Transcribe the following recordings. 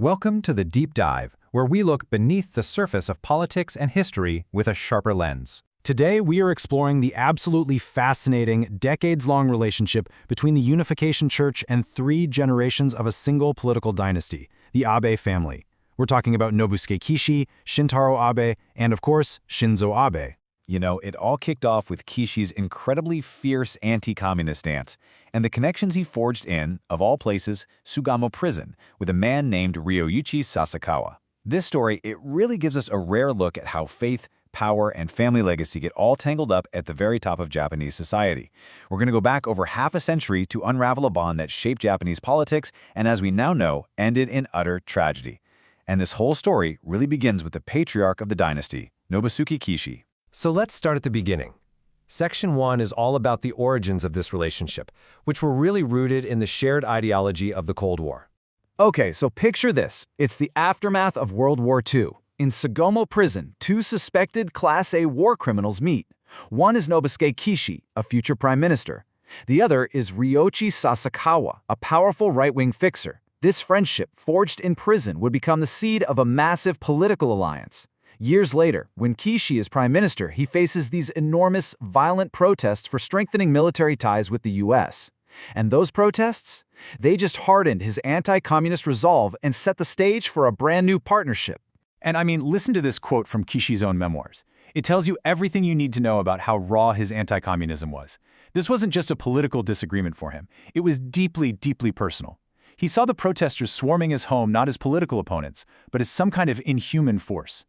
Welcome to the Deep Dive, where we look beneath the surface of politics and history with a sharper lens. Today, we are exploring the absolutely fascinating, decades-long relationship between the Unification Church and 3 generations of a single political dynasty, the Abe family. We're talking about Nobusuke Kishi, Shintaro Abe, and of course, Shinzo Abe. You know, it all kicked off with Kishi's incredibly fierce anti-communist stance and the connections he forged in, of all places, Sugamo Prison, with a man named Ryoichi Sasakawa. This story, it really gives us a rare look at how faith, power, and family legacy get all tangled up at the very top of Japanese society. We're going to go back over half a century to unravel a bond that shaped Japanese politics and, as we now know, ended in utter tragedy. And this whole story really begins with the patriarch of the dynasty, Nobusuke Kishi. So let's start at the beginning. Section 1 is all about the origins of this relationship, which were really rooted in the shared ideology of the Cold War. Okay, so picture this. It's the aftermath of World War II. In Sugamo Prison, 2 suspected Class A war criminals meet. One is Nobusuke Kishi, a future prime minister. The other is Ryoichi Sasakawa, a powerful right-wing fixer. This friendship, forged in prison, would become the seed of a massive political alliance. Years later, when Kishi is prime minister, he faces these enormous, violent protests for strengthening military ties with the U.S. And those protests? They just hardened his anti-communist resolve and set the stage for a brand new partnership. And I mean, listen to this quote from Kishi's own memoirs. It tells you everything you need to know about how raw his anti-communism was. This wasn't just a political disagreement for him. It was deeply, deeply personal. He saw the protesters swarming his home not as political opponents, but as some kind of inhuman force.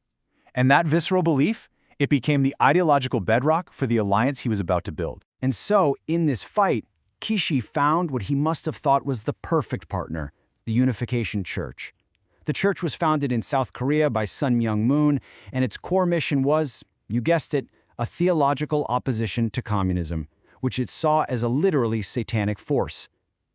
And that visceral belief, it became the ideological bedrock for the alliance he was about to build. And so, in this fight, Kishi found what he must have thought was the perfect partner, the Unification Church. The church was founded in South Korea by Sun Myung Moon, and its core mission was, you guessed it, a theological opposition to communism, which it saw as a literally satanic force.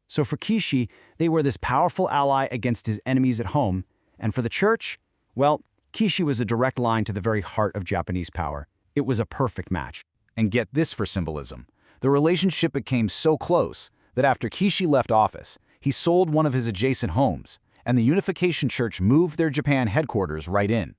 So for Kishi, they were this powerful ally against his enemies at home, and for the church, well, Kishi was a direct line to the very heart of Japanese power. It was a perfect match. And get this for symbolism. The relationship became so close that after Kishi left office, he sold one of his adjacent homes, and the Unification Church moved their Japan headquarters right in.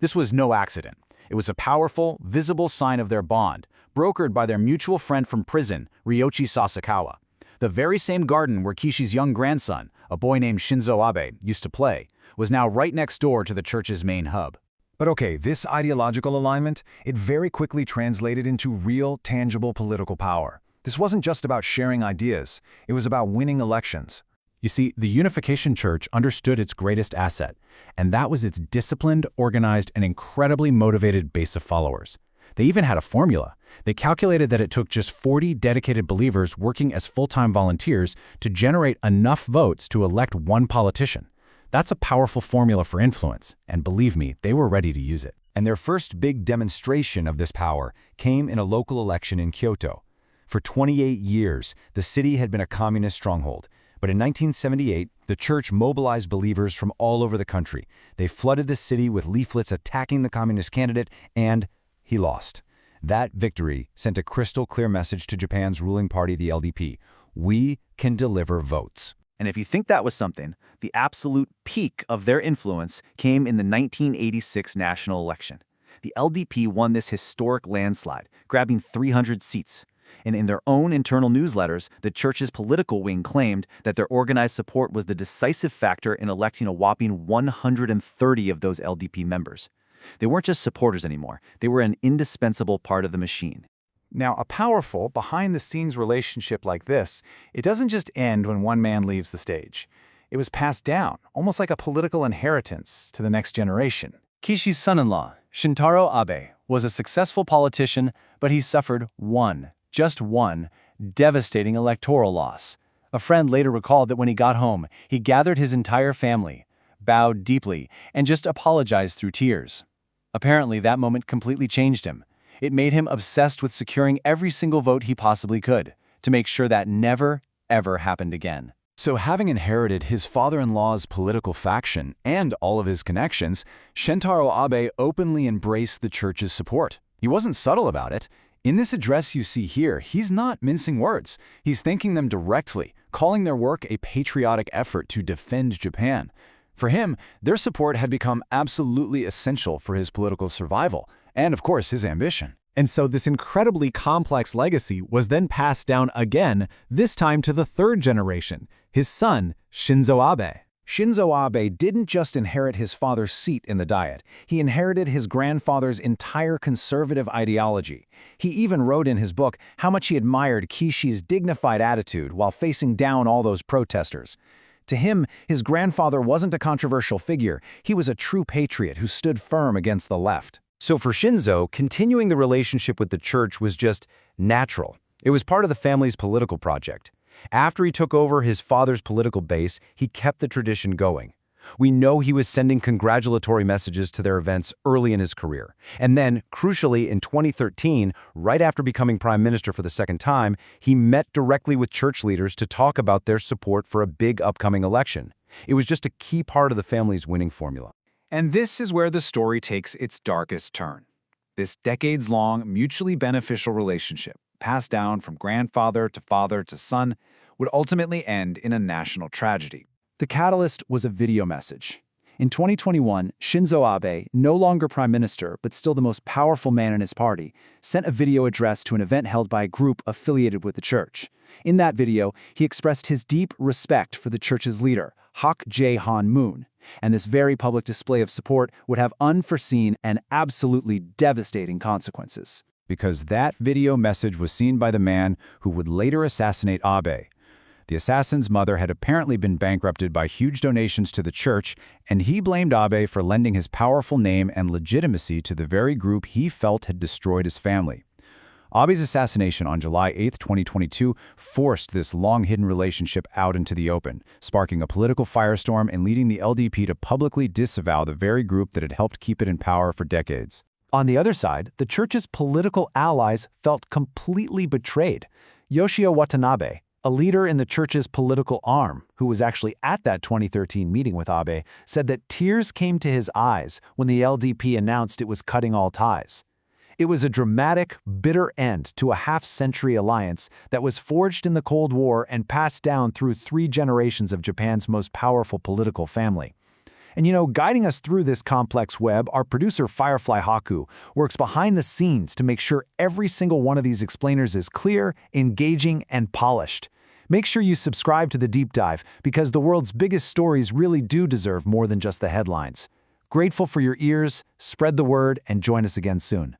This was no accident. It was a powerful, visible sign of their bond, brokered by their mutual friend from prison, Ryoichi Sasakawa. The very same garden where Kishi's young grandson, a boy named Shinzo Abe, used to play, was now right next door to the church's main hub. But okay, this ideological alignment, it very quickly translated into real, tangible political power. This wasn't just about sharing ideas, it was about winning elections. You see, the Unification Church understood its greatest asset, and that was its disciplined, organized, and incredibly motivated base of followers. They even had a formula. They calculated that it took just 40 dedicated believers working as full-time volunteers to generate enough votes to elect one politician. That's a powerful formula for influence, and believe me, they were ready to use it. And their first big demonstration of this power came in a local election in Kyoto. For 28 years, the city had been a communist stronghold. But in 1978, the church mobilized believers from all over the country. They flooded the city with leaflets attacking the communist candidate, and he lost. That victory sent a crystal-clear message to Japan's ruling party, the LDP. We can deliver votes. And if you think that was something, the absolute peak of their influence came in the 1986 national election. The LDP won this historic landslide, grabbing 300 seats. And in their own internal newsletters, the church's political wing claimed that their organized support was the decisive factor in electing a whopping 130 of those LDP members. They weren't just supporters anymore. They were an indispensable part of the machine. Now, a powerful, behind-the-scenes relationship like this, it doesn't just end when one man leaves the stage. It was passed down, almost like a political inheritance, to the next generation. Kishi's son-in-law, Shintaro Abe, was a successful politician, but he suffered just one, devastating electoral loss. A friend later recalled that when he got home, he gathered his entire family, bowed deeply, and just apologized through tears. Apparently, that moment completely changed him. It made him obsessed with securing every single vote he possibly could, to make sure that never, ever happened again. So having inherited his father-in-law's political faction and all of his connections, Shintaro Abe openly embraced the church's support. He wasn't subtle about it. In this address you see here, he's not mincing words. He's thanking them directly, calling their work a patriotic effort to defend Japan. For him, their support had become absolutely essential for his political survival and, of course, his ambition. And so this incredibly complex legacy was then passed down again, this time to the third generation, his son, Shinzo Abe. Shinzo Abe didn't just inherit his father's seat in the Diet, he inherited his grandfather's entire conservative ideology. He even wrote in his book how much he admired Kishi's dignified attitude while facing down all those protesters. To him, his grandfather wasn't a controversial figure, he was a true patriot who stood firm against the left. So for Shinzo, continuing the relationship with the church was just natural. It was part of the family's political project. After he took over his father's political base, he kept the tradition going. We know he was sending congratulatory messages to their events early in his career. And then, crucially, in 2013, right after becoming prime minister for the second time, he met directly with church leaders to talk about their support for a big upcoming election. It was just a key part of the family's winning formula. And this is where the story takes its darkest turn. This decades-long, mutually beneficial relationship, passed down from grandfather to father to son, would ultimately end in a national tragedy. The catalyst was a video message. In 2021, Shinzo Abe, no longer prime minister but still the most powerful man in his party, sent a video address to an event held by a group affiliated with the church. In that video, he expressed his deep respect for the church's leader, Hak Jae-han Moon, and this very public display of support would have unforeseen and absolutely devastating consequences. Because that video message was seen by the man who would later assassinate Abe. The assassin's mother had apparently been bankrupted by huge donations to the church, and he blamed Abe for lending his powerful name and legitimacy to the very group he felt had destroyed his family. Abe's assassination on July 8, 2022, forced this long-hidden relationship out into the open, sparking a political firestorm and leading the LDP to publicly disavow the very group that had helped keep it in power for decades. On the other side, the church's political allies felt completely betrayed. Yoshio Watanabe, a leader in the church's political arm, who was actually at that 2013 meeting with Abe, said that tears came to his eyes when the LDP announced it was cutting all ties. It was a dramatic, bitter end to a half-century alliance that was forged in the Cold War and passed down through 3 generations of Japan's most powerful political family. And guiding us through this complex web, our producer FireflyHaku works behind the scenes to make sure every single one of these explainers is clear, engaging, and polished. Make sure you subscribe to the Deep Dive because the world's biggest stories really do deserve more than just the headlines. Grateful for your ears, spread the word, and join us again soon.